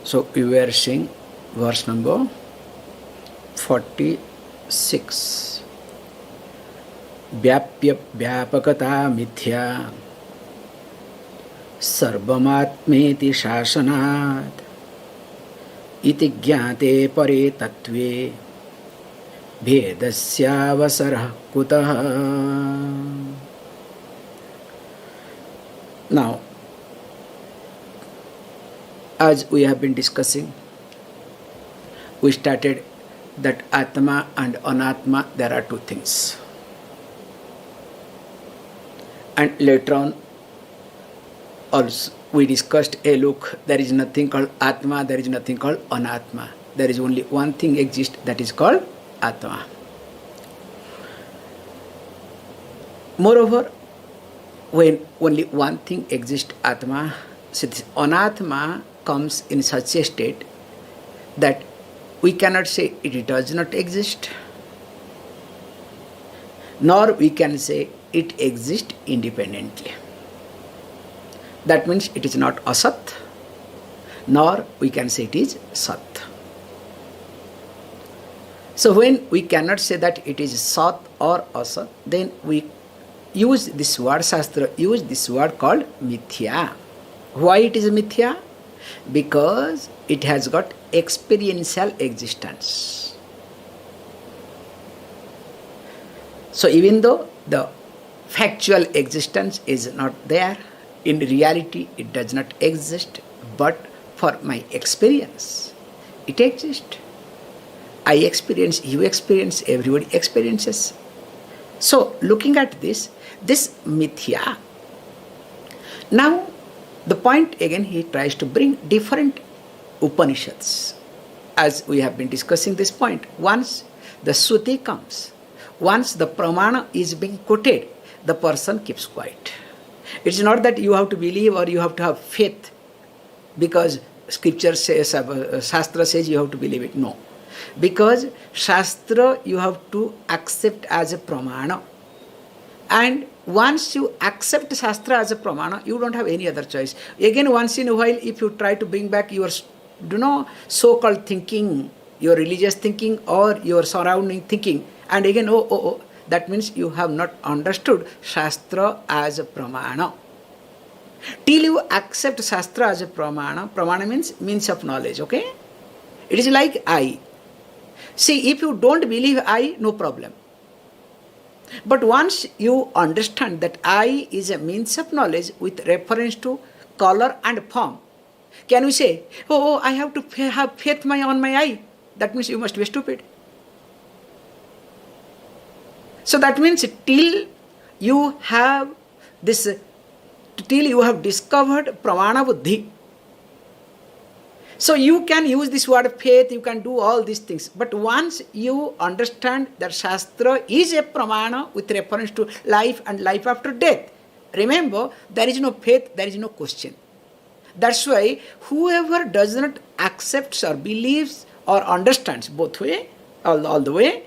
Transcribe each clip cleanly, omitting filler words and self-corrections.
So we were seeing verse number 46. Vyapya vyapakata mithya sarvamatmeti shasanat iti jnate pare tattve bhedasyavasarah kutah. Now, as we have been discussing, we started that Atma and Anatma, there are two things. And later on, also we discussed, look, there is nothing called Atma, there is nothing called Anatma. There is only one thing exists, that is called Atma. Moreover, when only one thing exists, Atma, so this Anatma comes in such a state that we cannot say it does not exist, nor we can say it exists independently. That means it is not asat, nor we can say it is sat. So when we cannot say that it is sat or asat, then we use this word, Shastra use this word called mithya. Why it is mithya? Because it has got experiential existence. So even though the factual existence is not there, in reality it does not exist, but for my experience, it exists. I experience, you experience, everybody experiences. So looking at this mithya. Now the point again, he tries to bring different Upanishads. As we have been discussing this point, once the shruti comes, once the pramana is being quoted, the person keeps quiet. It's not that you have to believe or you have to have faith because scripture says, Shastra says you have to believe it. No. Because Shastra you have to accept as a pramana. And once you accept Shastra as a pramana, you don't have any other choice. Again, once in a while, if you try to bring back your so-called thinking, your religious thinking or your surrounding thinking, and again, that means you have not understood Shastra as a pramana. Till you accept Shastra as a pramana, pramana means of knowledge, okay? It is like I. See, if you don't believe I, no problem. But once you understand that I is a means of knowledge with reference to color and form, can you say, I have to have faith on my eye? That means you must be stupid. So that means till you have discovered pramana buddhi, so you can use this word faith, you can do all these things. But once you understand that Shastra is a pramana with reference to life and life after death, remember, there is no faith, there is no question. That's why whoever does not accepts or believes or understands both way, all the way,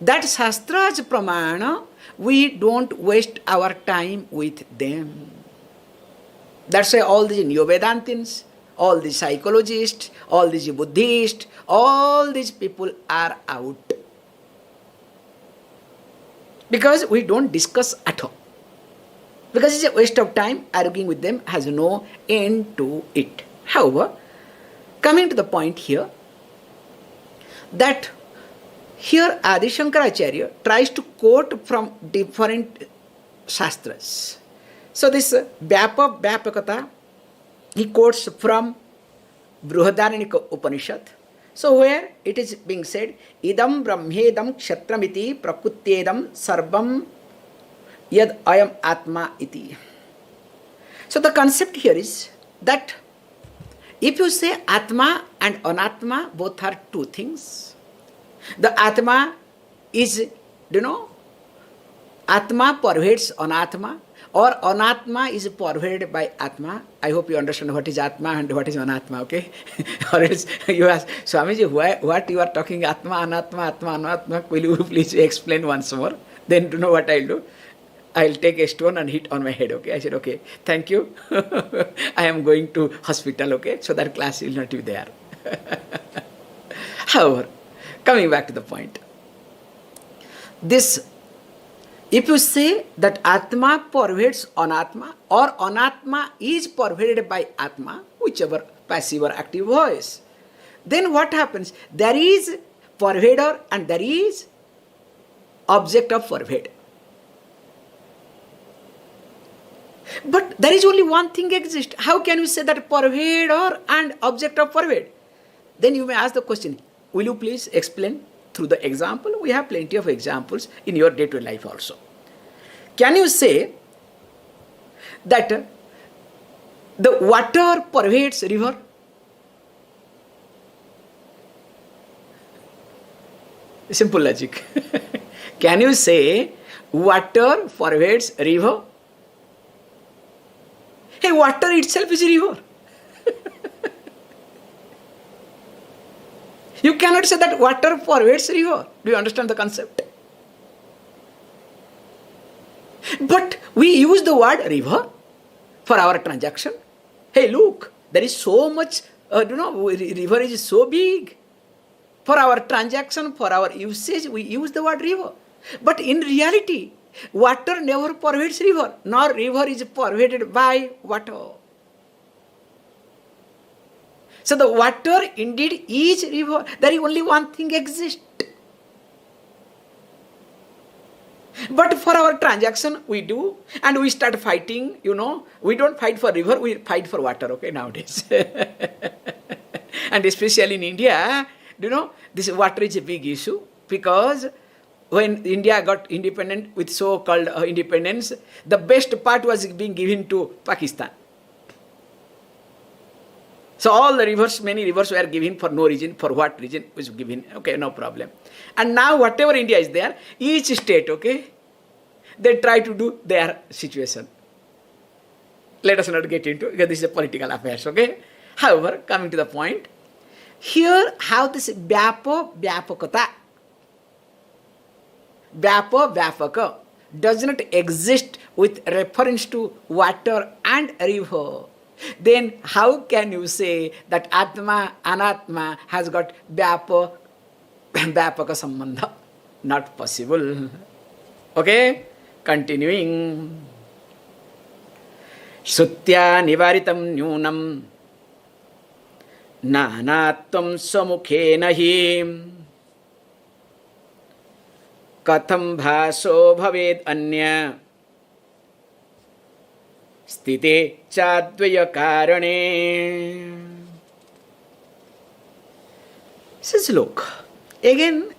that Shastra as pramana, we don't waste our time with them. That's why all these Neo-Vedantins, all these psychologists, all these Buddhists, all these people are out. Because we don't discuss at all. Because it's a waste of time, arguing with them has no end to it. However, coming to the point here, that here Adi Shankaracharya tries to quote from different Shastras. So this Vyapakata, he quotes from Brihadaranyaka Upanishad. So where it is being said, Idam Brahmedam Kshatramiti Prakutyedam Sarvam Yad Ayam Atma Iti. So the concept here is that if you say Atma and Anatma, both are two things. The Atma is, Atma pervades Anatma, or Anatma is pervaded by Atma. I hope you understand what is Atma and what is Anatma, okay? Or else you ask, Swamiji, what you are talking, Atma, Anatma, Atma, Anatma, will you please explain once more? Then what I'll do. I'll take a stone and hit on my head, okay? I said, okay, thank you. I am going to hospital, okay? So that class will not be there. However, coming back to the point. This, if you say that Atma pervades Anatma or Anatma is pervaded by Atma, whichever passive or active voice, then what happens? There is pervader and there is object of pervade. But there is only one thing exists. How can you say that pervader and object of pervade? Then you may ask the question, will you please explain through the example? We have plenty of examples in your day-to-day life also. Can you say that the water pervades river? Simple logic. Can you say water pervades river? Hey, water itself is a river. You cannot say that water pervades river. Do you understand the concept? But we use the word river for our transaction. Hey, look, there is so much, river is so big. For our transaction, for our usage, we use the word river. But in reality, water never pervades river, nor river is pervaded by water. So the water indeed is river. There is only one thing exists. But for our transaction, we do, and we start fighting, we don't fight for river, we fight for water, okay, nowadays. And especially in India, this water is a big issue, because when India got independent with so-called independence, the best part was being given to Pakistan. So all the rivers, many rivers were given for no reason. For what reason was given? Okay, no problem. And now whatever India is there, each state, okay, they try to do their situation. Let us not get into, because this is a political affairs, okay. However, coming to the point, here how this vyapakata, vyapaka does not exist with reference to water and river. Then how can you say that Atma, Anatma has got vyapaka sambandha? Not possible. Okay? Continuing. śrutyā nivāritaṁ nūnaṁ nānātvaṁ mukhena kathaṁ bhāso bhaved anyaḥ sthite cādvaya kāraṇe. Says, look, again,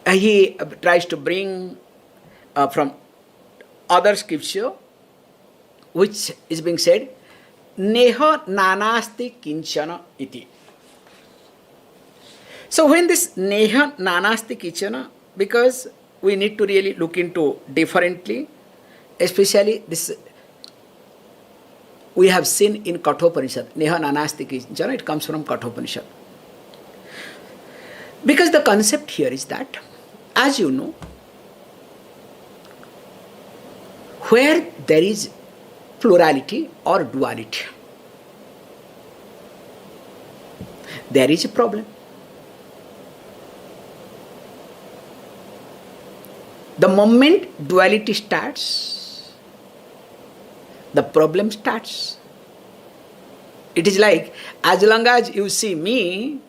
he tries to bring from other scripture, which is being said, neha nānāsti kinchana iti. So when this neha nānāsti kinchana, because we need to really look into differently, especially this we have seen in Kathopanishad, neha nānāsti kinchana, it comes from Kathopanishad. Because the concept here is that, as you know, where there is plurality or duality, there is a problem. The moment duality starts, the problem starts. It is like, as long as you see me,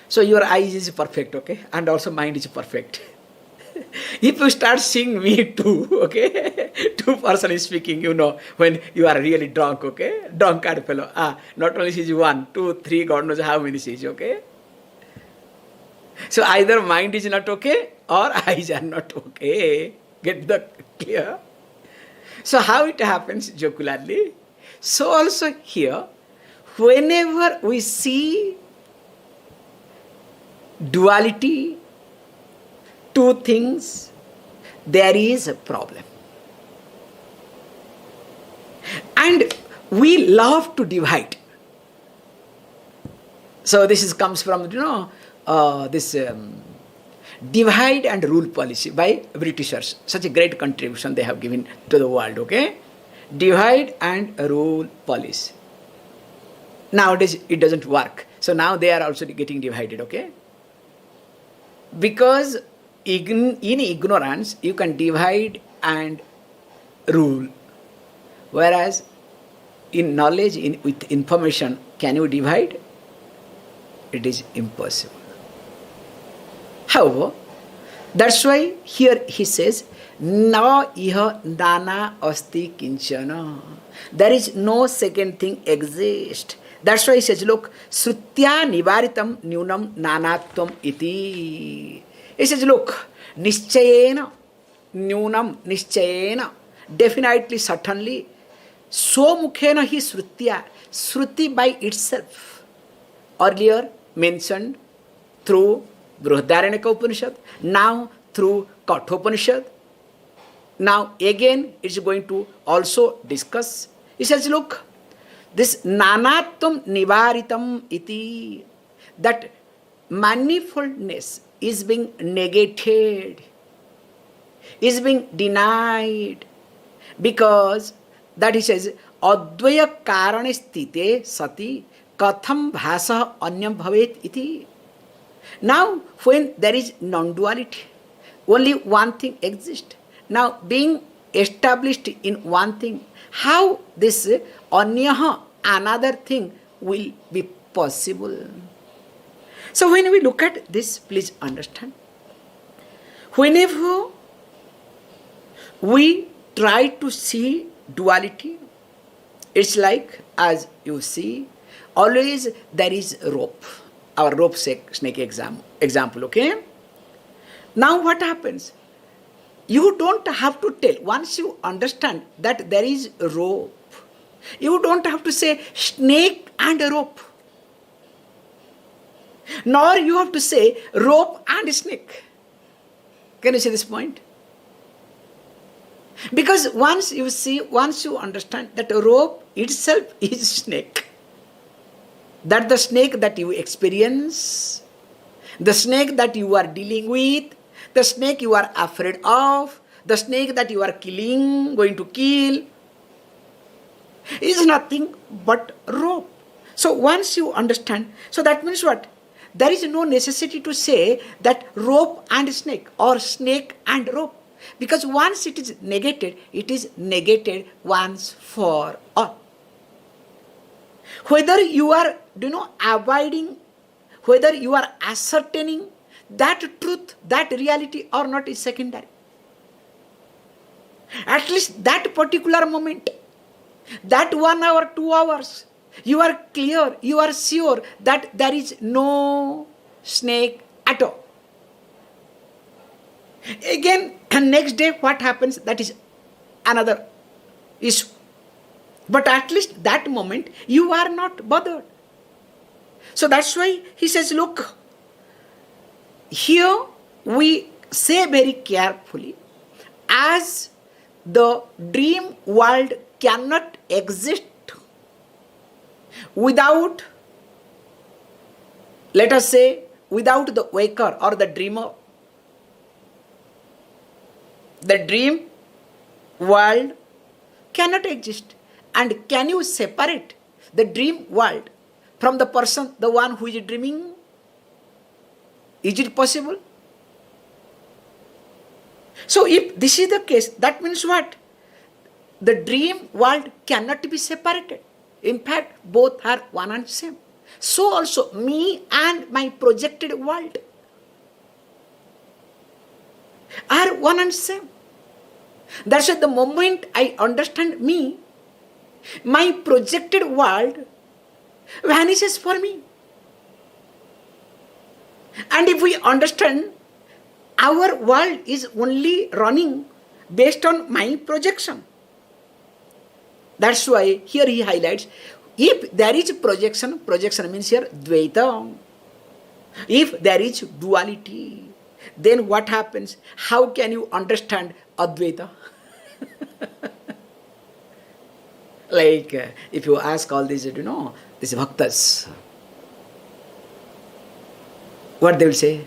so your eyes is perfect, okay, and also mind is perfect. If you start seeing me too, okay, two person is speaking, when you are really drunk, okay, drunkard fellow, not only is 1, 2, 3, God knows how many is, okay. So either mind is not okay or eyes are not okay. Get the clear? So how it happens jocularly? So also here, whenever we see duality, two things, there is a problem. And we love to divide. So this comes from, this divide and rule policy by Britishers. Such a great contribution they have given to the world, okay? Divide and rule policy. Nowadays it doesn't work. So now they are also getting divided, okay? Because in ignorance you can divide and rule. Whereas in knowledge, with information, can you divide? It is impossible. However, that's why here he says, na iha nana asti kinchana. There is no second thing exist. That's why he says, look, śrutyā nivāritaṁ nūnaṁ nānātvaṁ iti. He says, look, nischayena, nūnaṁ, nischayena, definitely, certainly, so mukhena hi śrutyā. Shruti by itself, earlier mentioned through Brihadaranyaka Upanishad, now through Kathopanishad. Now again it's going to also discuss. He says, look, this nānātvaṁ nivāritaṁ iti, that manifoldness is being negated, is being denied, because that he says, advaya kāraṇe sthite sati kathaṁ bhāso anyam bhaved iti. Now when there is non-duality, only one thing exists. Now being established in one thing, how this anyaḥ, another thing, will be possible? So when we look at this, please understand, whenever we try to see duality, it's like, as you see, always there is rope. Our rope snake example, okay? Now what happens? You don't have to tell. Once you understand that there is rope, you don't have to say snake and rope. Nor you have to say rope and snake. Can you see this point? Because once you understand that rope itself is snake, that the snake that you experience, the snake that you are dealing with, the snake you are afraid of, the snake that you are going to kill, is nothing but rope. So once you understand, so that means what? There is no necessity to say that rope and snake or snake and rope. Because once it is negated once for all. Whether you are, avoiding, whether you are ascertaining that truth, that reality or not is secondary. At least that particular moment, that 1 hour, 2 hours, you are clear, you are sure that there is no snake at all. Again, next day what happens, that is another issue. But at least that moment you are not bothered. So that's why he says, look, here we say very carefully, as the dream world cannot exist without, let us say, without the waker or the dreamer. The dream world cannot exist. And can you separate the dream world from the person, the one who is dreaming? Is it possible? So if this is the case, that means what? The dream world cannot be separated. In fact, both are one and same. So also me and my projected world are one and same. That's why the moment I understand me, my projected world vanishes for me. And if we understand our world is only running based on my projection, that's why here he highlights, if there is projection means here Advaita. If there is duality, then what happens? How can you understand Advaita? Like if you ask all these, these bhaktas, what they will say?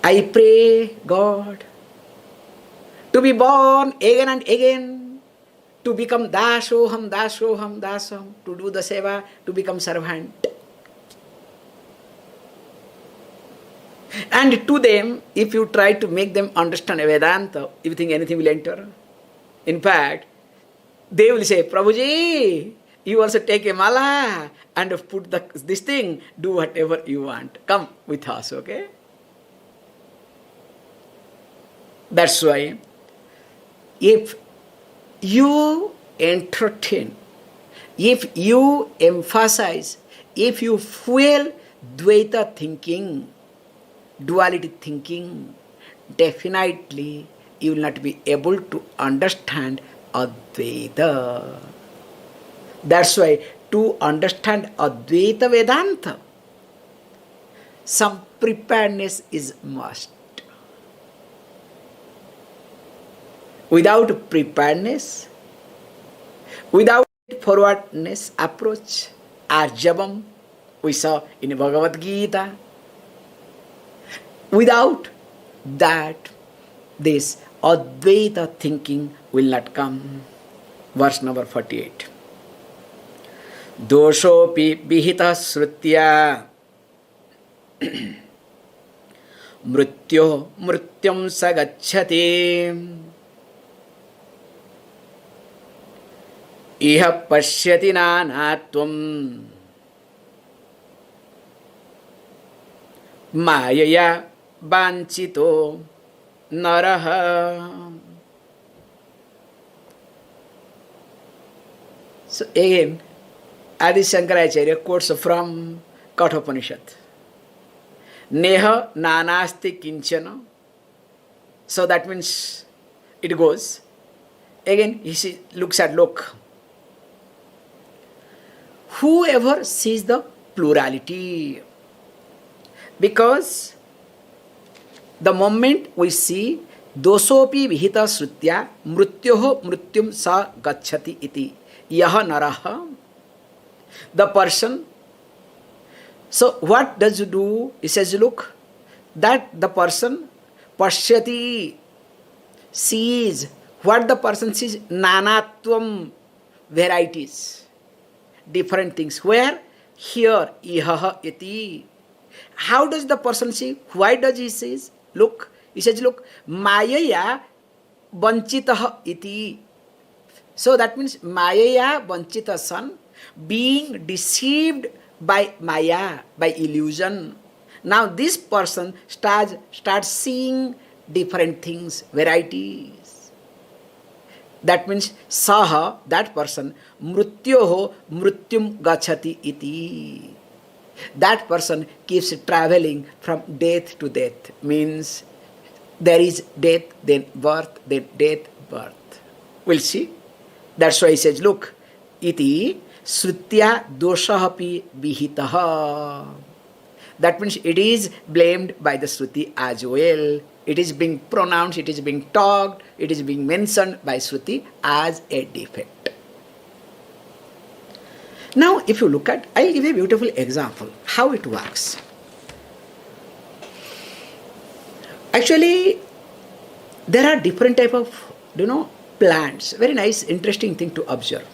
I pray God to be born again and again, to become daṣoham, daṣoham, daṣoham, to do the seva, to become servant. And to them, if you try to make them understand Vedanta, you think anything will enter? In fact, they will say, Prabhuji, you also take a mala and put this thing, do whatever you want. Come with us, okay? That's why, if you entertain, if you emphasize, if you fuel Advaita thinking, duality thinking, definitely you will not be able to understand Advaita. That's why to understand Advaita Vedanta, some preparedness is must. Without preparedness, without forwardness approach, arjavam, we saw in Bhagavad Gita, without that, this Advaita thinking will not come. Verse number 48. Doṣo'pi vihitaḥ śrutyā mṛtyor sa gacchati iha paśyati nānātvaṁ māyayā vañcito naraḥ. So again, Adi Shankaracharya quotes from Upanishads. Neha nānāsti kinchana. So that means it goes. Again, he looks at look. Whoever sees the plurality, because the moment we see doṣo'pi vihitaḥ śrutyā mṛtyor mṛtyuṁ sa gacchati iti yaha naraḥ, the person. So what does he do? He says, look, that the person paśyati, sees. What the person sees? Nānātvaṁ, varieties, different things. Where? Here, ihaha iti. How does the person see? Why does he see? Look, he says, look, māyayā vañcito iti. So that means māyayā vañcito son, being deceived by Māyā, by illusion. Now this person starts seeing different things, varieties. That means saha, that person, mṛtyor mṛtyuṁ gacchati iti. That person keeps traveling from death to death. Means there is death, then birth, then death, birth. We'll see. That's why he says, look, iti śrutyā doṣo'pi vihitaḥ. That means it is blamed by the Shruti as well. It is being pronounced, it is being talked, it is being mentioned by Shruti as a defect. Now, if you look at, I'll give a beautiful example how it works. Actually, there are different type of, plants. Very nice, interesting thing to observe.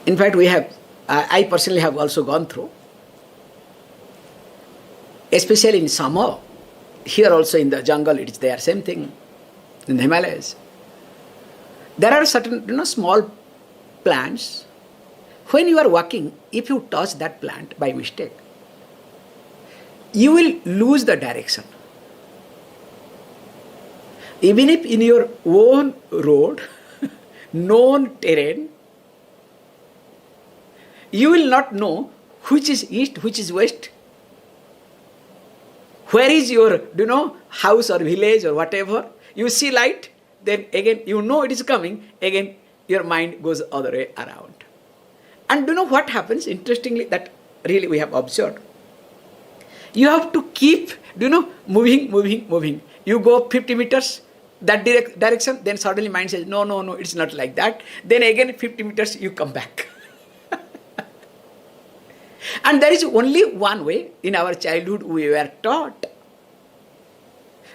In fact, I personally have also gone through, especially in summer. Here also in the jungle, it is there, same thing. In the Himalayas, there are certain, small plants. When you are walking, if you touch that plant by mistake, you will lose the direction. Even if in your own road, known terrain, you will not know which is east, which is west. Where is your, house or village or whatever. You see light, then again you know it is coming, again your mind goes other way around. And what happens, interestingly, that really we have observed. You have to keep, moving. You go 50 meters, that direction, then suddenly mind says, no, it's not like that. Then again 50 meters, you come back. And there is only one way. In our childhood we were taught,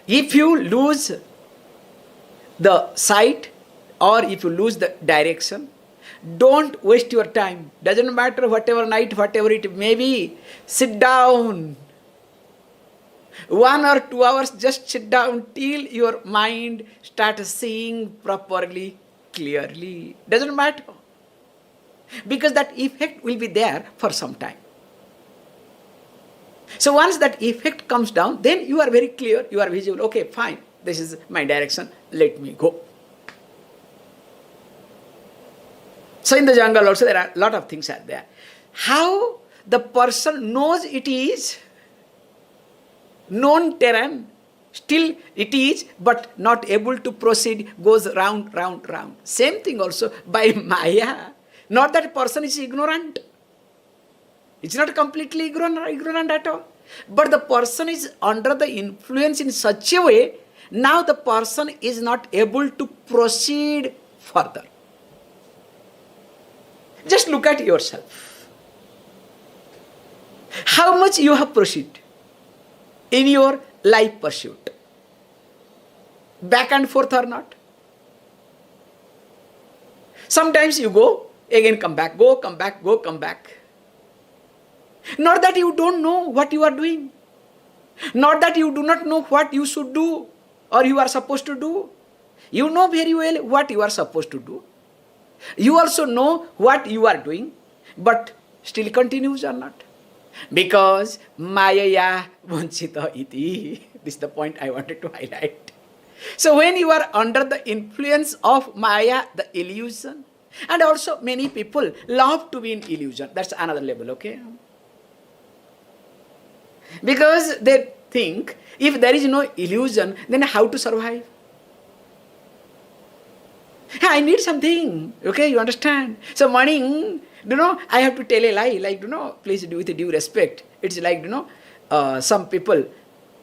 if you lose the sight or if you lose the direction, don't waste your time. Doesn't matter whatever night, whatever it may be, sit down. 1 or 2 hours, just sit down till your mind starts seeing properly, clearly. Doesn't matter. Because that effect will be there for some time. So once that effect comes down, then you are very clear, you are visible. Okay, fine, this is my direction, let me go. So in the jungle also there are a lot of things are there. How the person knows it is known terrain, still it is, but not able to proceed, goes round, round, round. Same thing also by Maya. Not that person is ignorant. It's not completely ignorant at all. But the person is under the influence in such a way, now the person is not able to proceed further. Just look at yourself. How much you have proceeded in your life pursuit? Back and forth or not? Sometimes you go, again come back, go, come back, go, come back. Not that you don't know what you are doing. Not that you do not know what you should do or you are supposed to do. You know very well what you are supposed to do. You also know what you are doing, but still continues or not. Because māyayā vañcito iti. This is the point I wanted to highlight. So when you are under the influence of Māyā, the illusion, and also many people love to be in illusion. That's another level, okay? Because they think if there is no illusion, then how to survive? I need something, okay, you understand? So morning, I have to tell a lie, like, please do with due respect. It's like, some people,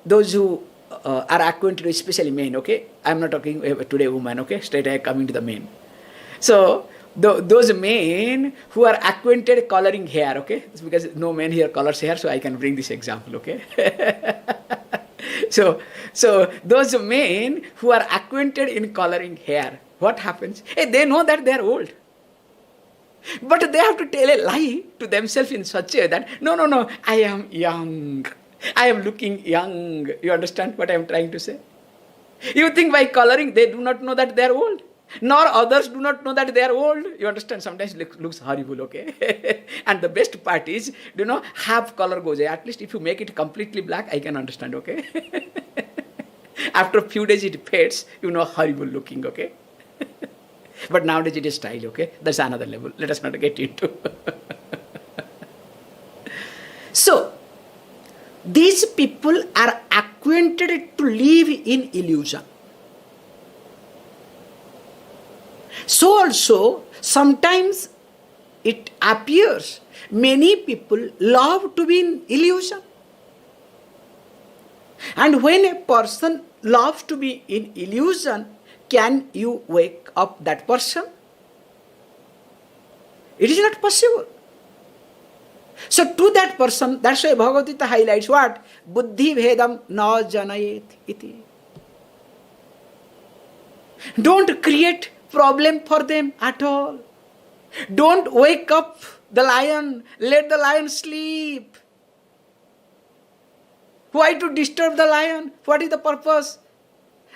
those who are acquainted with, especially men, okay? I'm not talking today women, okay? Straight away coming to the men. So, those men who are acquainted coloring hair, okay? It's because no man here colors hair, so I can bring this example, okay? So those men who are acquainted in coloring hair, what happens? Hey, they know that they are old. But they have to tell a lie to themselves in such a way that, no, I am young. I am looking young. You understand what I am trying to say? You think by coloring, they do not know that they are old. Nor others do not know that they are old. You understand? Sometimes it looks horrible, okay? And the best part is, half color goes away. At least if you make it completely black, I can understand, okay? After a few days it fades, horrible looking, okay? But nowadays it is style, okay? That's another level. Let us not get into. So, these people are acquainted to live in illusion. So also, sometimes it appears many people love to be in illusion. And when a person loves to be in illusion, can you wake up that person? It is not possible. So to that person, that's why Bhagavad Gita highlights what? Buddhi bhedam na janayet iti. Don't create problem for them at all. Don't wake up the lion. Let the lion sleep. Why to disturb the lion? What is the purpose?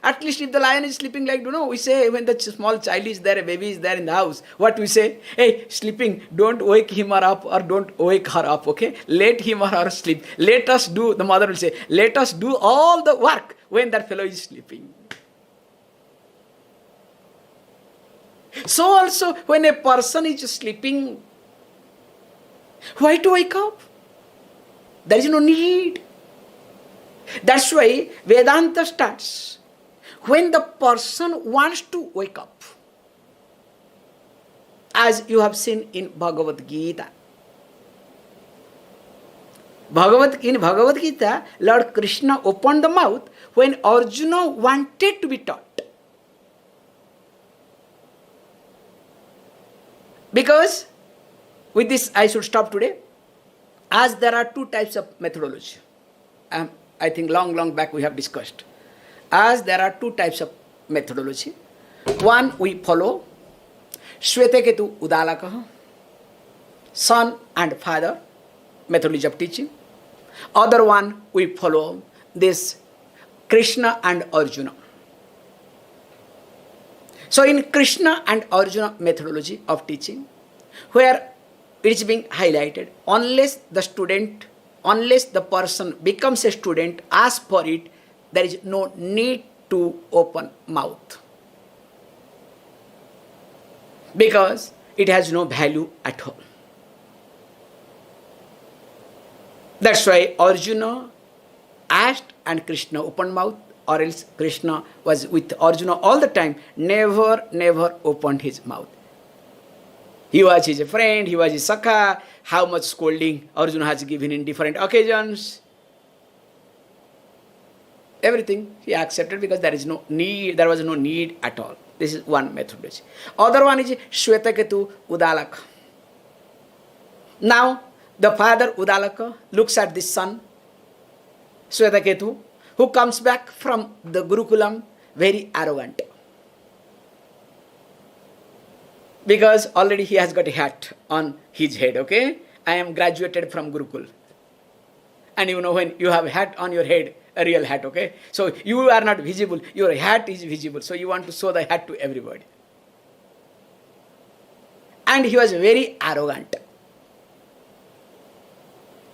At least if the lion is sleeping, like, we say when the small child is there, a baby is there in the house, what we say? Hey, sleeping, don't wake him or up or don't wake her up, okay? Let him or her sleep. Let us do, the mother will say, let us do all the work when that fellow is sleeping. So also, when a person is sleeping, why to wake up? There is no need. That's why Vedanta starts when the person wants to wake up. As you have seen in Bhagavad Gita. In Bhagavad Gita, Lord Krishna opened the mouth when Arjuna wanted to be taught. Because, with this I should stop today. as there are two types of methodology, I think long back we have discussed, as there are two types of methodology. One we follow śrutyā udālakaha, son and father methodology of teaching. Other one we follow this Krishna and Arjuna. So in Krishna and Arjuna methodology of teaching, where it is being highlighted, unless the person becomes a student, asks for it, there is no need to open mouth, because it has no value at all. That's why Arjuna asked and Krishna opened mouth, or else Krishna was with Arjuna all the time, never opened his mouth. He was his friend, he was his sakha. How much scolding Arjuna has given in different occasions. Everything he accepted because there was no need at all. This is one methodology. Other one is śrutyā udālaka. Now, the father Udālaka looks at this son, śrutyā, who comes back from the Gurukulam very arrogant. Because already he has got a hat on his head, okay? I am graduated from Gurukul. And you know, when you have a hat on your head, a real hat, okay? So you are not visible, your hat is visible. So you want to show the hat to everybody. And he was very arrogant.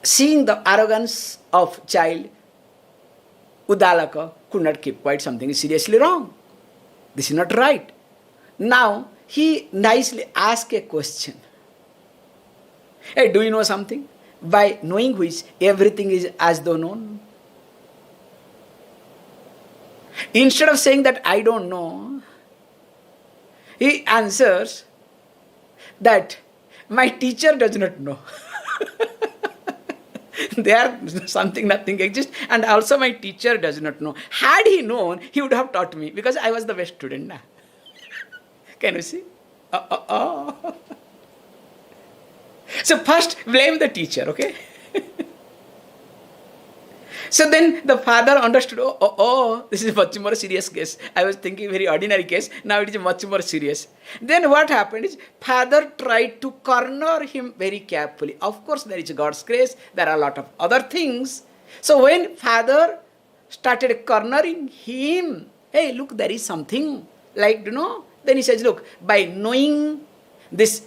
Seeing the arrogance of child, Udālaka could not keep quiet. Something is seriously wrong. This is not right. Now, he nicely asked a question. Hey, do you know something? By knowing which everything is as though known. Instead of saying that I don't know, he answers that my teacher does not know. There nothing exists, and also my teacher does not know. Had he known, he would have taught me, because I was the best student. Can you see? So first blame the teacher, okay? So then the father understood, this is much more serious case. I was thinking very ordinary case, now it is much more serious. Then what happened is, father tried to corner him very carefully. Of course, there is God's grace, there are a lot of other things. So when father started cornering him, hey, look, there is something, like, then he says, look, by knowing this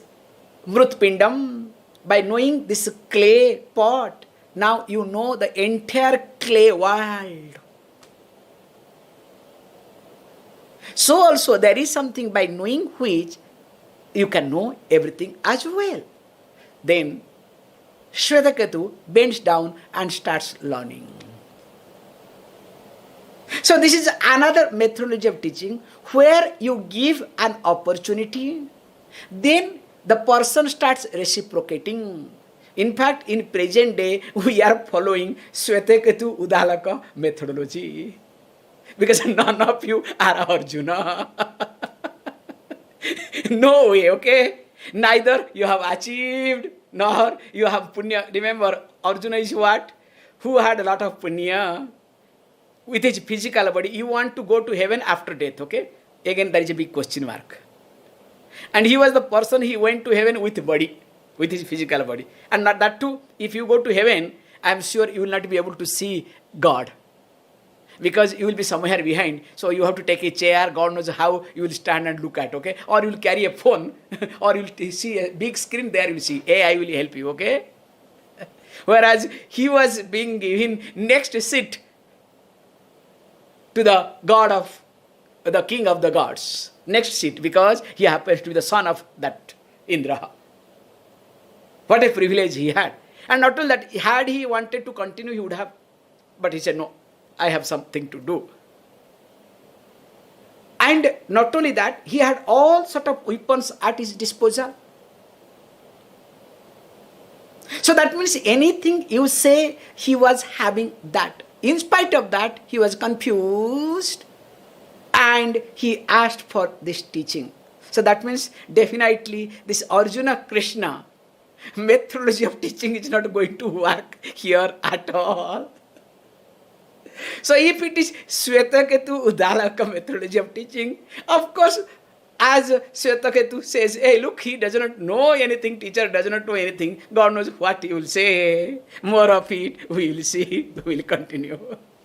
mṛtpindam, by knowing this clay pot, now you know the entire clay world. So also there is something by knowing which you can know everything as well. Then śrutyā bends down and starts learning. So this is another methodology of teaching, where you give an opportunity, then the person starts reciprocating. In fact, in present day, we are following śrutyā udālaka methodology, because none of you are Arjuna. No way, okay? Neither you have achieved, nor you have punya. Remember, Arjuna is what? Who had a lot of punya with his physical body. You want to go to heaven after death, okay? Again, there is a big question mark. And he was the person, he went to heaven with body, with his physical body. And not that too, if you go to heaven, I am sure you will not be able to see God, because you will be somewhere behind. So you have to take a chair, God knows how you will stand and look at, okay? Or you will carry a phone, or you will see a big screen, there you will see, AI will help you, okay? Whereas he was being given next seat to the God of, the king of the gods. Next seat, because he happens to be the son of that Indra. What a privilege he had. And not only that, had he wanted to continue, he would have. But he said, no, I have something to do. And not only that, he had all sort of weapons at his disposal. So that means anything you say, he was having that. In spite of that, he was confused and he asked for this teaching. So that means definitely this Arjuna Krishna methodology of teaching is not going to work here at all. So if it is Shvetaketu Udalaka methodology of teaching, of course, as Shvetaketu says, hey, look, he does not know anything, teacher does not know anything, God knows what he will say. More of it, we will see, we will continue.